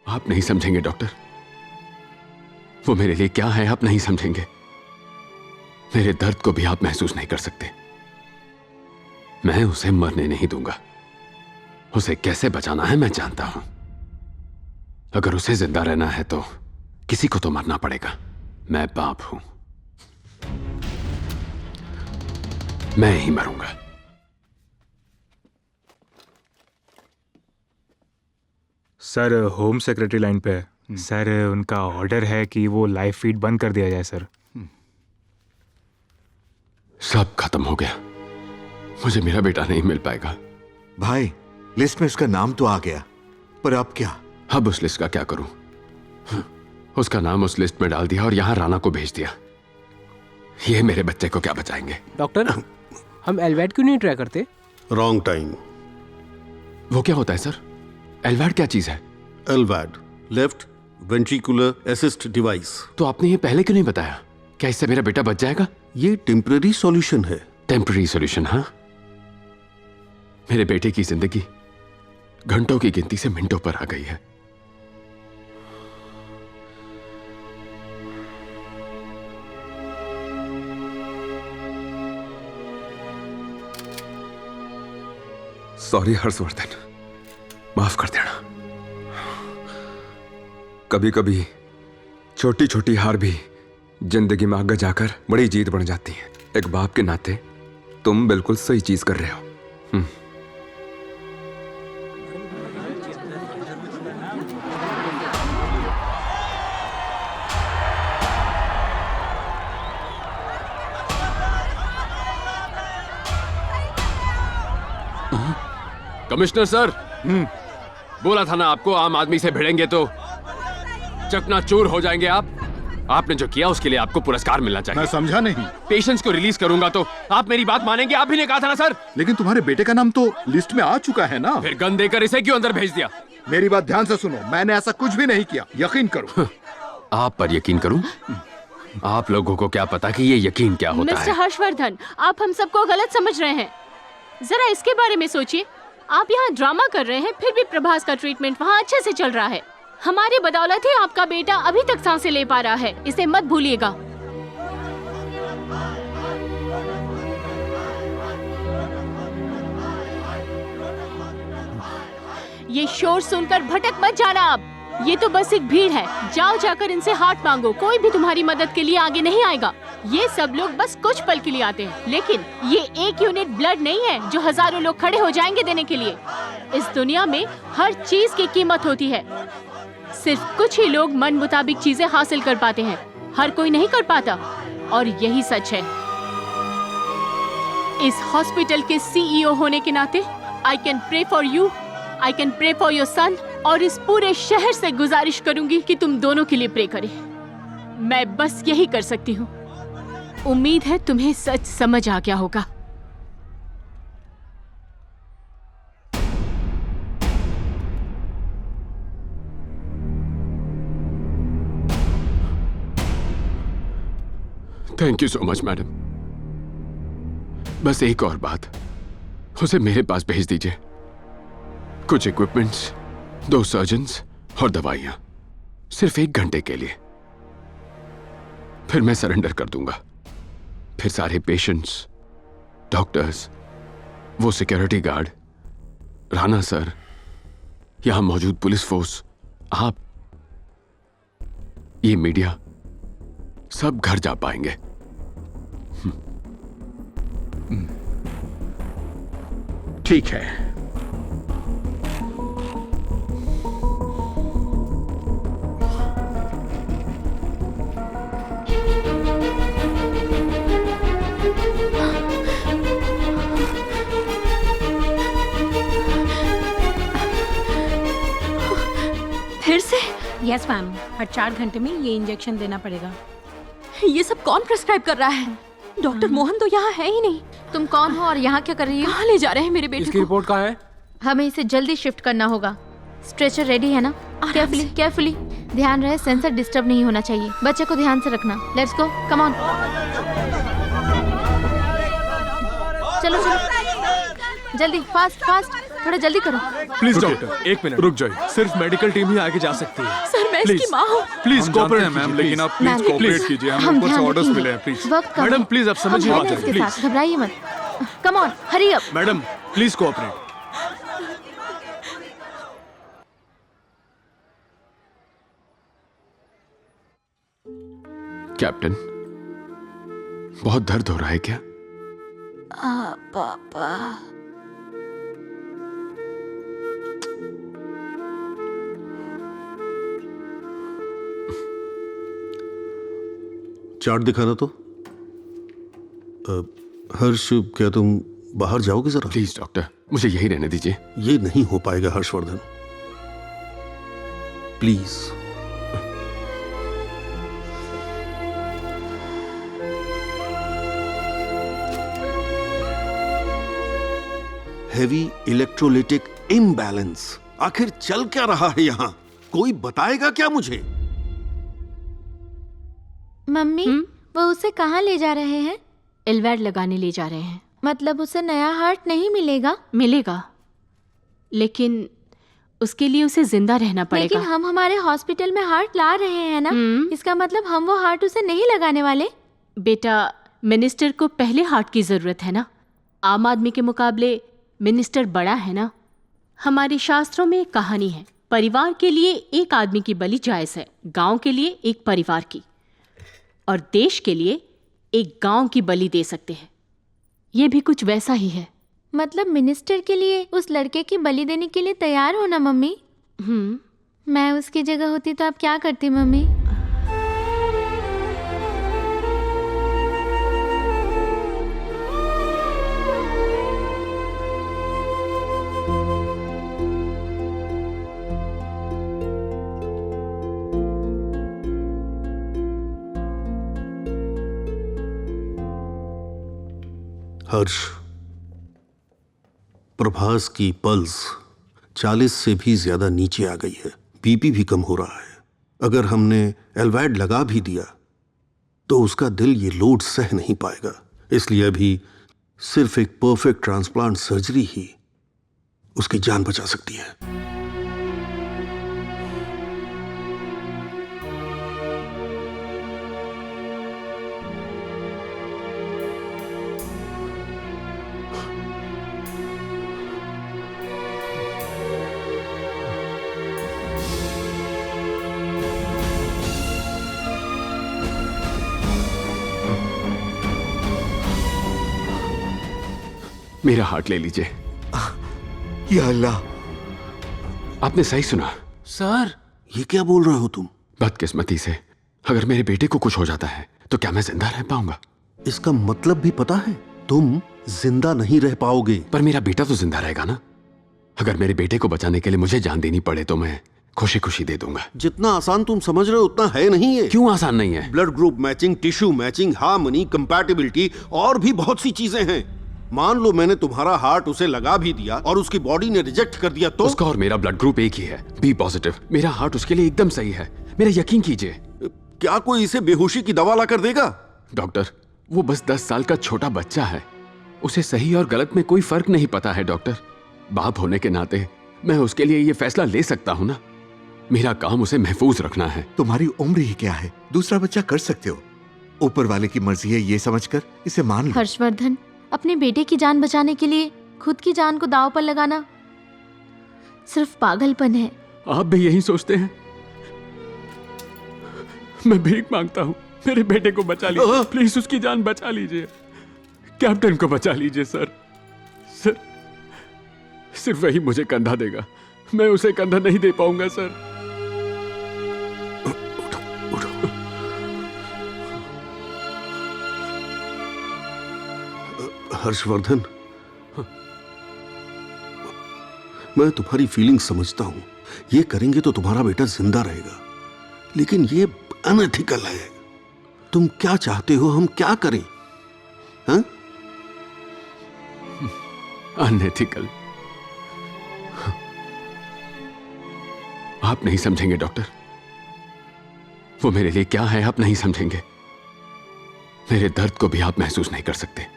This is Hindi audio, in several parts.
आप नहीं समझेंगे डॉक्टर, वो मेरे लिए क्या है आप नहीं समझेंगे। मेरे दर्द को भी आप महसूस नहीं कर सकते। मैं उसे मरने नहीं दूंगा। उसे कैसे बचाना है मैं जानता हूं। अगर उसे जिंदा रहना है तो किसी को तो मरना पड़ेगा। मैं बाप हूं, मैं ही मरूंगा। सर होम सेक्रेटरी लाइन पे है। सर उनका ऑर्डर है कि वो लाइव फीड बंद कर दिया जाए सर। सब खत्म हो गया। मुझे मेरा बेटा नहीं मिल पाएगा। भाई लिस्ट में उसका नाम तो आ गया, पर अब क्या? अब उस लिस्ट का क्या करूं? उसका नाम उस लिस्ट में डाल दिया और यहां राना को भेज दिया। ये मेरे बच्चे को क्या बचाएंगे? डॉक्टर, हम एलवैड क्यों नहीं ट्राई करते? Wrong time. वो क्या होता है सर? एलवैड क्या चीज है? एलवैड लेफ्ट वेंट्रिकुलर असिस्ट डिवाइस। तो आपने ये पहले क्यों नहीं बताया? क्या इससे मेरा बेटा बच जाएगा? ये टेम्पररी सॉल्यूशन है। Temporary solution? हाँ, मेरे बेटे की जिंदगी घंटों की गिनती से मिनटों पर आ गई है। सॉरी हर्षवर्धन, माफ कर देना। कभी कभी छोटी छोटी हार भी जिंदगी में आगे जाकर बड़ी जीत बन जाती है। एक बाप के नाते तुम बिल्कुल सही चीज कर रहे हो। कमिश्नर सर, बोला था ना आपको, आम आदमी से भिड़ेंगे तो चकनाचूर हो जाएंगे आप। आपने जो किया उसके लिए आपको पुरस्कार मिलना चाहिए। मैं समझा नहीं। पेशेंट्स को रिलीज करूंगा तो आप मेरी बात मानेंगे? आप भी ने कहा था ना सर। लेकिन तुम्हारे बेटे का नाम तो लिस्ट में आ चुका है ना। फिर गन देकर इसे क्यों अंदर भेज दिया? मेरी बात ध्यान से सुनो, मैंने ऐसा कुछ भी नहीं किया, यकीन करो। आप पर यकीन करूं? आप लोगों को क्या पता कि ये यकीन क्या होता मिस्टर है? हर्षवर्धन, आप हम सबको गलत समझ रहे हैं। जरा इसके बारे में सोचिए। आप यहाँ ड्रामा कर रहे हैं, फिर भी प्रभास का ट्रीटमेंट वहाँ अच्छे से चल रहा है। हमारी बदौलत ही आपका बेटा अभी तक सांसें ले पा रहा है, इसे मत भूलिएगा। ये शोर सुनकर भटक मत जाना आप। ये तो बस एक भीड़ है। जाओ जाकर इनसे हाथ मांगो, कोई भी तुम्हारी मदद के लिए आगे नहीं आएगा। ये सब लोग बस कुछ पल के लिए आते हैं, लेकिन ये एक यूनिट ब्लड नहीं है जो हजारों लोग खड़े हो जाएंगे देने के लिए। इस दुनिया में हर चीज की कीमत होती है। सिर्फ कुछ ही लोग मन मुताबिक चीजें हासिल कर पाते हैं, हर कोई नहीं कर पाता, और यही सच है। इस हॉस्पिटल के सीईओ होने के नाते I can pray for you, I can pray for your son, और इस पूरे शहर से गुजारिश करूंगी कि तुम दोनों के लिए प्रे करें। मैं बस यही कर सकती हूँ। उम्मीद है तुम्हें सच समझ आ गया होगा। Thank you so much madam. बस एक और बात, उसे मेरे पास भेज दीजिए। कुछ इक्विपमेंट्स, 2 सर्जन्स और दवाइयां, सिर्फ 1 घंटे के लिए। फिर मैं सरेंडर कर दूंगा। फिर सारे पेशेंट्स, डॉक्टर्स, वो सिक्योरिटी गार्ड, राणा सर, यहां मौजूद पुलिस फोर्स, आप, ये मीडिया, सब घर जा पाएंगे। ठीक है। फिर से? यस मैम, हर 4 घंटे में ये इंजेक्शन देना पड़ेगा। ये सब कौन प्रिस्क्राइब कर रहा है? डॉक्टर मोहन तो यहाँ है ही नहीं। तुम कौन हो और यहाँ क्या कर रही हो? कहाँ ले जा रहे हैं मेरे बेटे इसकी को? रिपोर्ट कहाँ है? हमें इसे जल्दी शिफ्ट करना होगा। स्ट्रेचर रेडी है ना? केयरफुली केयरफुली, ध्यान रहे सेंसर डिस्टर्ब नहीं होना चाहिए। बच्चे को ध्यान से रखना। Let's go, come on. चलो चलो जल्दी, फास्ट फास्ट। थोड़ा जल्दी करो। प्लीज डॉक्टर, एक मिनट रुक जाइए। सिर्फ मेडिकल टीम ही आगे जा सकती है। सर मैं इसकी माँ हूँ। प्लीज कोऑपरेट मैम, लेकिन आप प्लीज मैम, कोऑपरेट कीजिए, हमें हम ऊपर से ध्यान ऑर्डर्स रखेंगे। मिले हैं। प्लीज वक्त कम मैडम, है। प्लीज आप समझिए हम बात हैं है, इसके प्लीज। साथ, घबराइए मत। Come on, hurry up. Madam please cooperate. Captain, बहुत दर्द हो रहा है क्या? पापा। चार्ट दिखाना तो। हर्ष, क्या तुम बाहर जाओगे जरा? प्लीज डॉक्टर, मुझे यही रहने दीजिए। ये नहीं हो पाएगा Harshvardhan, please. Heavy electrolytic imbalance. आखिर चल क्या रहा है यहां? कोई बताएगा क्या मुझे? मम्मी, वो उसे कहाँ ले जा रहे हैं? एलवैड लगाने ले जा रहे हैं। मतलब उसे नया हार्ट नहीं मिलेगा? मिलेगा, लेकिन उसके लिए उसे जिंदा रहना पड़ेगा। लेकिन हम हमारे हॉस्पिटल में हार्ट ला रहे हैं ना, इसका मतलब हम वो हार्ट उसे नहीं लगाने वाले? बेटा, मिनिस्टर को पहले हार्ट की जरूरत है ना। आम आदमी के मुकाबले मिनिस्टर बड़ा है ना। हमारे शास्त्रों में एक कहानी है, परिवार के लिए एक आदमी की बलि जायज है, गांव के लिए एक परिवार की, और देश के लिए एक गांव की बलि दे सकते हैं। ये भी कुछ वैसा ही है। मतलब मिनिस्टर के लिए उस लड़के की बलि देने के लिए तैयार हो ना मम्मी? मैं उसकी जगह होती तो आप क्या करती मम्मी? हर्ष, प्रभास की पल्स 40 से भी ज्यादा नीचे आ गई है, बीपी भी कम हो रहा है। अगर हमने एलवैड लगा भी दिया तो उसका दिल ये लोड सह नहीं पाएगा। इसलिए अभी सिर्फ एक परफेक्ट ट्रांसप्लांट सर्जरी ही उसकी जान बचा सकती है। मेरा हार्ट ले लीजिए। या अल्लाह, आपने सही सुना। सर, ये क्या बोल रहे हो तुम? बदकिस्मती से अगर मेरे बेटे को कुछ हो जाता है तो क्या मैं जिंदा रह पाऊंगा? इसका मतलब भी पता है? तुम जिंदा नहीं रह पाओगे। पर मेरा बेटा तो जिंदा रहेगा ना। अगर मेरे बेटे को बचाने के लिए मुझे जान देनी पड़े तो मैं खुशी खुशी दे दूंगा। जितना आसान तुम समझ रहे हो उतना है नहीं है। क्यों आसान नहीं है? Blood group matching, tissue matching, harmony, compatibility और भी बहुत सी चीजें हैं। मान लो मैंने तुम्हारा हार्ट उसे लगा भी दिया और उसकी बॉडी ने रिजेक्ट कर दिया तो? उसका और मेरा ब्लड ग्रुप एक ही है, बी पॉजिटिव। मेरा हार्ट उसके लिए एकदम सही है, मेरा यकीन कीजिए। क्या कोई इसे बेहोशी की दवा ला कर देगा? डॉक्टर, वो बस 10 साल का छोटा बच्चा है, उसे सही और गलत में कोई फर्क नहीं पता है। डॉक्टर, बाप होने के नाते मैं उसके लिए ये फैसला ले सकता हूँ ना। मेरा काम उसे महफूज रखना है। तुम्हारी उम्र ही क्या है, दूसरा बच्चा कर सकते हो। ऊपर वाले की मर्जी है ये समझकर इसे मान लो। हर्षवर्धन, अपने बेटे की जान बचाने के लिए खुद की जान को दांव पर लगाना सिर्फ पागलपन है। आप भी यही सोचते हैं? मैं भीख मांगता हूँ, मेरे बेटे को बचा लीजिए प्लीज, उसकी जान बचा लीजिए। कैप्टन को बचा लीजिए सर। सर, सिर्फ वही मुझे कंधा देगा, मैं उसे कंधा नहीं दे पाऊंगा सर। हर्षवर्धन, मैं तुम्हारी फीलिंग समझता हूं। ये करेंगे तो तुम्हारा बेटा जिंदा रहेगा, लेकिन ये अनएथिकल है। तुम क्या चाहते हो हम क्या करें? हाँ? अनएथिकल? आप नहीं समझेंगे डॉक्टर, वो मेरे लिए क्या है आप नहीं समझेंगे। मेरे दर्द को भी आप महसूस नहीं कर सकते।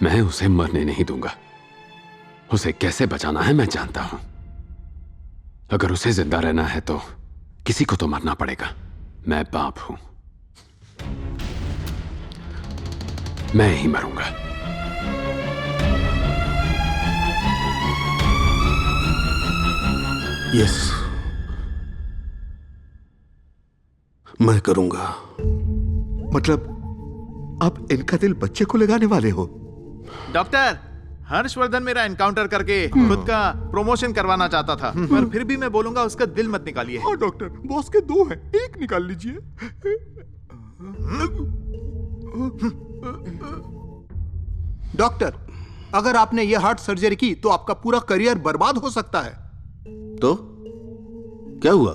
मैं उसे मरने नहीं दूंगा। उसे कैसे बचाना है मैं जानता हूं। अगर उसे जिंदा रहना है तो किसी को तो मरना पड़ेगा। मैं बाप हूं, मैं ही मरूंगा। यस, मैं करूंगा। मतलब आप इनका दिल बच्चे को लगाने वाले हो? डॉक्टर, हर्षवर्धन मेरा एनकाउंटर करके खुद का प्रमोशन करवाना चाहता था, पर फिर भी मैं बोलूंगा उसका दिल मत निकालिए। हाँ डॉक्टर, बॉस के 2 हैं, 1 निकाल लीजिए। डॉक्टर, अगर आपने ये हार्ट सर्जरी की तो आपका पूरा करियर बर्बाद हो सकता है। तो क्या हुआ?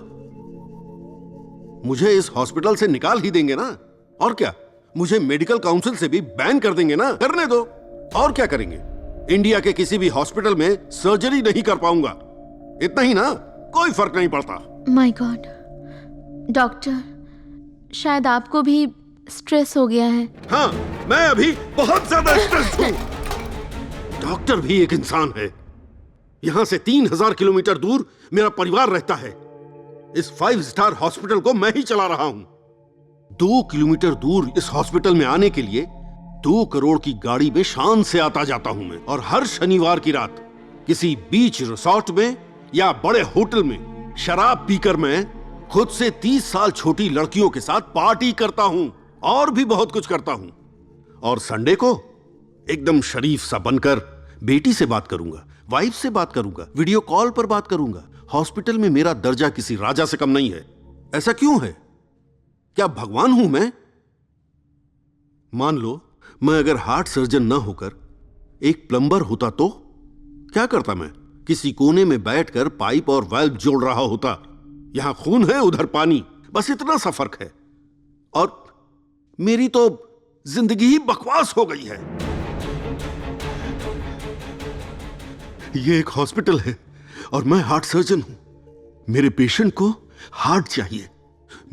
मुझे इस हॉस्पिटल से निकाल ही देंगे ना? और क्या, मुझे मेडिकल काउंसिल से भी बैन कर देंगे ना? करने दो। और क्या करेंगे? इंडिया के किसी भी हॉस्पिटल में सर्जरी नहीं कर पाऊंगा, इतना ही ना, कोई फर्क नहीं पड़ता। माय गॉड डॉक्टर, शायद आपको भी स्ट्रेस हो गया है। हाँ, मैं अभी बहुत ज्यादा स्ट्रेस हूं। डॉक्टर भी एक इंसान है। यहां से 3000 किलोमीटर दूर मेरा परिवार रहता है। इस 5 स्टार हॉस्पिटल को मैं ही चला रहा हूं। 2 किलोमीटर दूर इस हॉस्पिटल में आने के लिए 2 करोड़ की गाड़ी में शान से आता जाता हूं मैं। और हर शनिवार की रात किसी बीच रिसोर्ट में या बड़े होटल में शराब पीकर मैं खुद से 30 साल छोटी लड़कियों के साथ पार्टी करता हूं। और भी बहुत कुछ करता हूं। और संडे को एकदम शरीफ सा बनकर बेटी से बात करूंगा, वाइफ से बात करूंगा, वीडियो कॉल पर बात करूंगा। हॉस्पिटल में मेरा दर्जा किसी राजा से कम नहीं है। ऐसा क्यों है? क्या भगवान हूं मैं? मान लो मैं अगर हार्ट सर्जन ना होकर एक प्लम्बर होता तो क्या करता मैं? किसी कोने में बैठकर पाइप और वाल्व जोड़ रहा होता। यहां खून है, उधर पानी, बस इतना सा फर्क है। और मेरी तो जिंदगी ही बकवास हो गई है। ये एक हॉस्पिटल है और मैं हार्ट सर्जन हूं। मेरे पेशेंट को हार्ट चाहिए।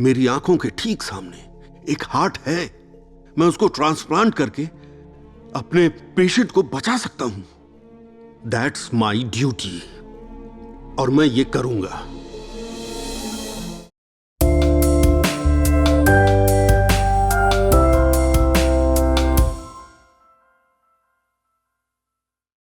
मेरी आंखों के ठीक सामने एक हार्ट है। मैं उसको ट्रांसप्लांट करके अपने पेशेंट को बचा सकता हूं। दैट्स माई ड्यूटी और मैं ये करूंगा।